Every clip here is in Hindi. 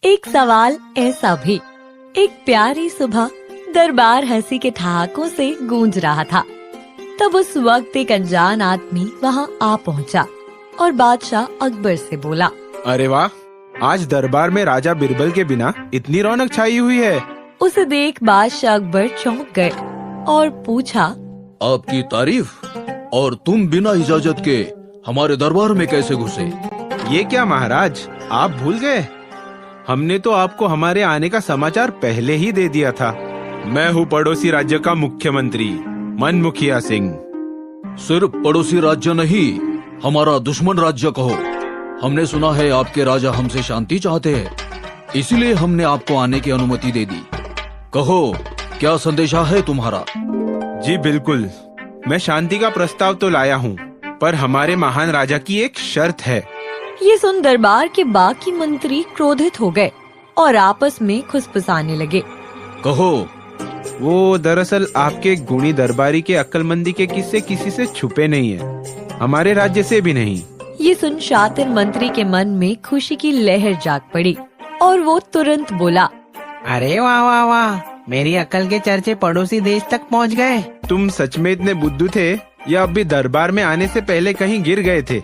एक सवाल ऐसा भी। एक प्यारी सुबह दरबार हंसी के ठहाकों से गूंज रहा था। तब उस वक्त एक अनजान आदमी वहाँ आ पहुँचा और बादशाह अकबर से बोला, अरे वाह, आज दरबार में राजा बिरबल के बिना इतनी रौनक छाई हुई है। उसे देख बादशाह अकबर चौंक गए और पूछा, आपकी तारीफ, और तुम बिना इजाजत के हमारे दरबार में कैसे घुसे? ये क्या महाराज, आप भूल गए? हमने तो आपको हमारे आने का समाचार पहले ही दे दिया था। मैं हूँ पड़ोसी राज्य का मुख्यमंत्री मनमुखिया सिंह। सिर्फ पड़ोसी राज्य नहीं, हमारा दुश्मन राज्य कहो। हमने सुना है आपके राजा हमसे शांति चाहते हैं, इसीलिए हमने आपको आने की अनुमति दे दी। कहो, क्या संदेशा है तुम्हारा? जी बिल्कुल, मैं शांति का प्रस्ताव तो लाया हूँ, पर हमारे महान राजा की एक शर्त है। ये सुन दरबार के बाकी मंत्री क्रोधित हो गए और आपस में खुसफुसाने लगे। कहो। वो दरअसल आपके गुणी दरबारी के अक्लमंदी के किस्से किसी से छुपे नहीं है, हमारे राज्य से भी नहीं। ये सुन शातिर मंत्री के मन में खुशी की लहर जाग पड़ी और वो तुरंत बोला, अरे वाह वाह वाह, मेरी अकल के चर्चे पड़ोसी देश तक पहुंच गए। तुम सच में इतने बुद्धू थे या अभी दरबार में आने से पहले कहीं गिर गए थे?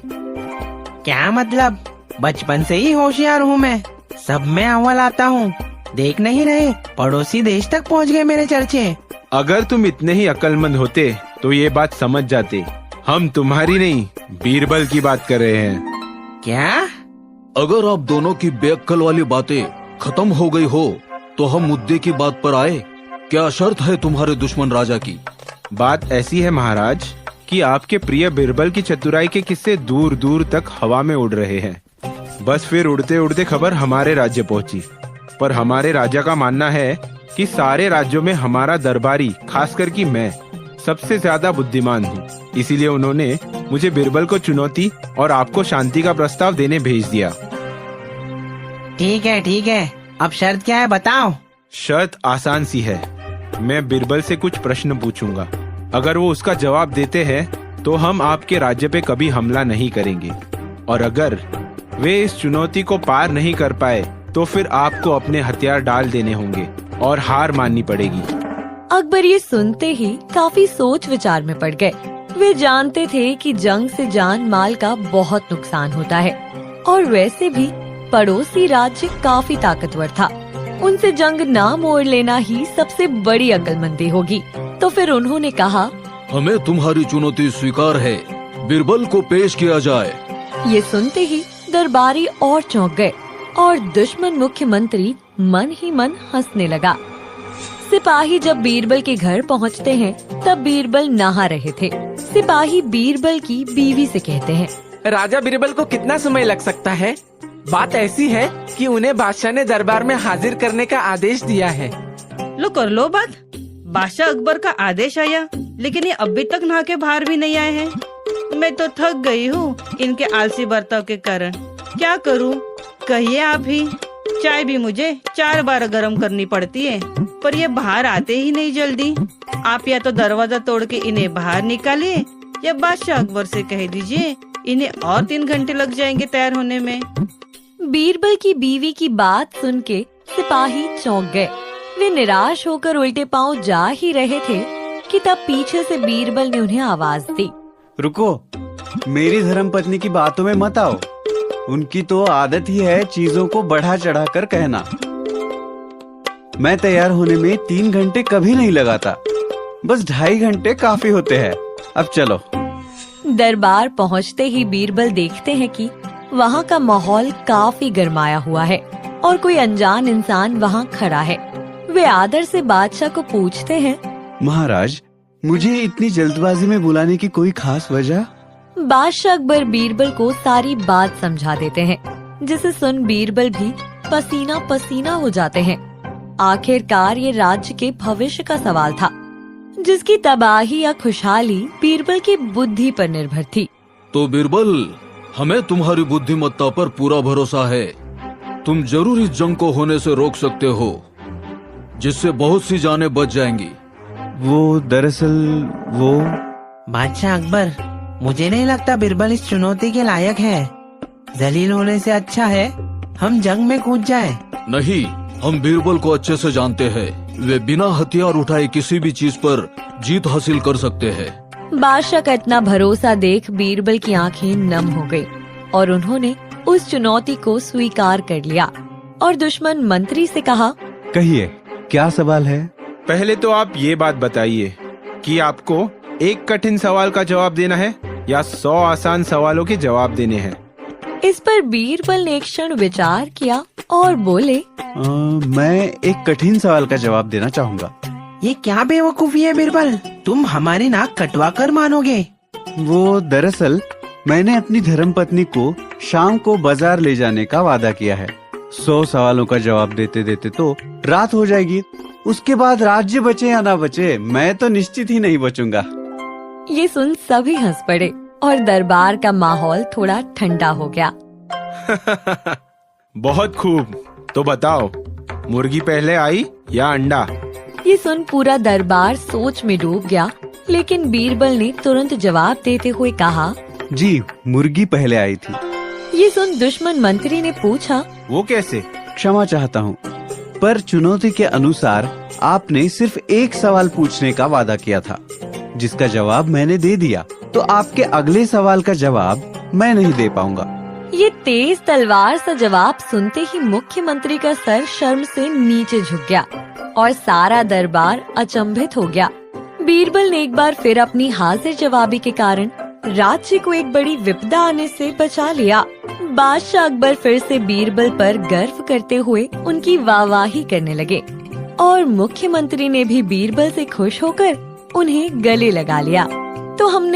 क्या मतलब? बचपन से ही होशियार हूँ मैं, सब में अव्वल आता हूँ। देख नहीं रहे, पड़ोसी देश तक पहुँच गए मेरे चर्चे। अगर तुम इतने ही अक्लमंद होते तो ये बात समझ जाते। हम तुम्हारी नहीं, बीरबल की बात कर रहे हैं। क्या? अगर आप दोनों की बेअक्ल वाली बातें खत्म हो गई हो तो हम मुद्दे की बात पर आए। क्या शर्त है तुम्हारे दुश्मन राजा की? बात ऐसी है महाराज कि आपके प्रिय बिरबल की चतुराई के किस्से दूर दूर तक हवा में उड़ रहे हैं। बस फिर उड़ते उड़ते खबर हमारे राज्य पहुंची, पर हमारे राजा का मानना है कि सारे राज्यों में हमारा दरबारी, खासकर कि मैं, सबसे ज्यादा बुद्धिमान हूँ। इसीलिए उन्होंने मुझे बिरबल को चुनौती और आपको शांति का प्रस्ताव देने भेज दिया। ठीक है, अब शर्त क्या है बताओ। शर्त आसान सी है, मैं बिरबल से कुछ प्रश्न पूछूंगा। अगर वो उसका जवाब देते हैं तो हम आपके राज्य पे कभी हमला नहीं करेंगे, और अगर वे इस चुनौती को पार नहीं कर पाए तो फिर आपको अपने हथियार डाल देने होंगे और हार माननी पड़ेगी। अकबर ये सुनते ही काफी सोच विचार में पड़ गए। वे जानते थे कि जंग से जान माल का बहुत नुकसान होता है और वैसे भी पड़ोसी राज्य काफी ताकतवर था। उनसे जंग ना मोड़ लेना ही सबसे बड़ी अक्लमंदी होगी। तो फिर उन्होंने कहा, हमें तुम्हारी चुनौती स्वीकार है, बिरबल को पेश किया जाए। ये सुनते ही दरबारी और चौंक गए और दुश्मन मुख्यमंत्री मन ही मन हंसने लगा। सिपाही जब बीरबल के घर पहुंचते हैं तब बीरबल नहा रहे थे। सिपाही बीरबल की बीवी से कहते हैं, राजा बिरबल को कितना समय लग सकता है? बात ऐसी है कि उन्हें बादशाह ने दरबार में हाजिर करने का आदेश दिया है। लो कर लो बात। बादशाह अकबर का आदेश आया, लेकिन ये अभी तक नहा के बाहर भी नहीं आए हैं। मैं तो थक गई हूँ इनके आलसी बर्ताव के कारण। क्या करूँ? कहिए आप ही। चाय भी मुझे 4 बार गर्म करनी पड़ती है, पर ये बाहर आते ही नहीं जल्दी। आप या तो दरवाजा तोड़ के इन्हें बाहर निकालिए या बादशाह अकबर से कह दीजिए इन्हें और 3 घंटे लग जाएंगे तैयार होने में। बीरबल की बीवी की बात सुन के सिपाही चौंक गए। वे निराश होकर उल्टे पांव जा ही रहे थे कि तब पीछे से बीरबल ने उन्हें आवाज दी, रुको, मेरी धर्मपत्नी की बातों में मत आओ। उनकी तो आदत ही है चीजों को बढ़ा चढ़ा कर कहना। मैं तैयार होने में 3 घंटे कभी नहीं लगाता, बस 2.5 घंटे काफी होते हैं। अब चलो। दरबार पहुंचते ही बीरबल देखते हैं कि वहाँ का माहौल काफी गरमाया हुआ है और कोई अनजान इंसान वहाँ खड़ा है। वे आदर से बादशाह को पूछते हैं, महाराज, मुझे इतनी जल्दबाजी में बुलाने की कोई खास वजह? बादशाह अकबर बीरबल को सारी बात समझा देते हैं, जिसे सुन बीरबल भी पसीना पसीना हो जाते हैं। आखिरकार ये राज्य के भविष्य का सवाल था, जिसकी तबाही या खुशहाली बीरबल की बुद्धि पर निर्भर थी। तो बीरबल, हमें तुम्हारी बुद्धिमत्ता पर पूरा भरोसा है। तुम जरूर इस जंग को होने से रोक सकते हो, जिससे बहुत सी जानें बच जाएंगी। वो दरअसल वो बादशाह अकबर, मुझे नहीं लगता बिरबल इस चुनौती के लायक है। जलील होने से अच्छा है हम जंग में कूद जाएं। नहीं, हम बीरबल को अच्छे से जानते हैं। वे बिना हथियार उठाए किसी भी चीज पर जीत हासिल कर सकते हैं। बादशाह का इतना भरोसा देख बीरबल की आंखें नम हो गई और उन्होंने उस चुनौती को स्वीकार कर लिया और दुश्मन मंत्री से कहा, कहिए, क्या सवाल है? पहले तो आप ये बात बताइए कि आपको एक कठिन सवाल का जवाब देना है या 100 आसान सवालों के जवाब देने हैं। इस पर बीरबल ने एक क्षण विचार किया और बोले, मैं एक कठिन सवाल का जवाब देना चाहूँगा। ये क्या बेवकूफी है बीरबल, तुम हमारी नाक कटवा कर मानोगे। वो दरअसल मैंने अपनी धर्मपत्नी को शाम को बाजार ले जाने का वादा किया है। 100 सवालों का जवाब देते देते तो रात हो जाएगी। उसके बाद राज्य बचे या ना बचे, मैं तो निश्चित ही नहीं बचूंगा। ये सुन सभी हंस पड़े और दरबार का माहौल थोड़ा ठंडा हो गया। बहुत खूब, तो बताओ, मुर्गी पहले आई या अंडा? ये सुन पूरा दरबार सोच में डूब गया, लेकिन बीरबल ने तुरंत जवाब देते हुए कहा, जी, मुर्गी पहले आई थी। ये सुन दुश्मन मंत्री ने पूछा, वो कैसे? क्षमा चाहता हूँ, पर चुनौती के अनुसार आपने सिर्फ एक सवाल पूछने का वादा किया था, जिसका जवाब मैंने दे दिया, तो आपके अगले सवाल का जवाब मैं नहीं दे पाऊंगा। ये तेज तलवार सा जवाब सुनते ही मुख्यमंत्री का सर शर्म से नीचे झुक गया और सारा दरबार अचंभित हो गया। बीरबल ने एक बार फिर अपनी हाजिर जवाबी के कारण राज्य को एक बड़ी विपदा आने से बचा लिया। बादशाह अकबर फिर से बीरबल पर गर्व करते हुए उनकी वाहवाही करने लगे और मुख्यमंत्री ने भी बीरबल से खुश होकर उन्हें गले लगा लिया। तो हमने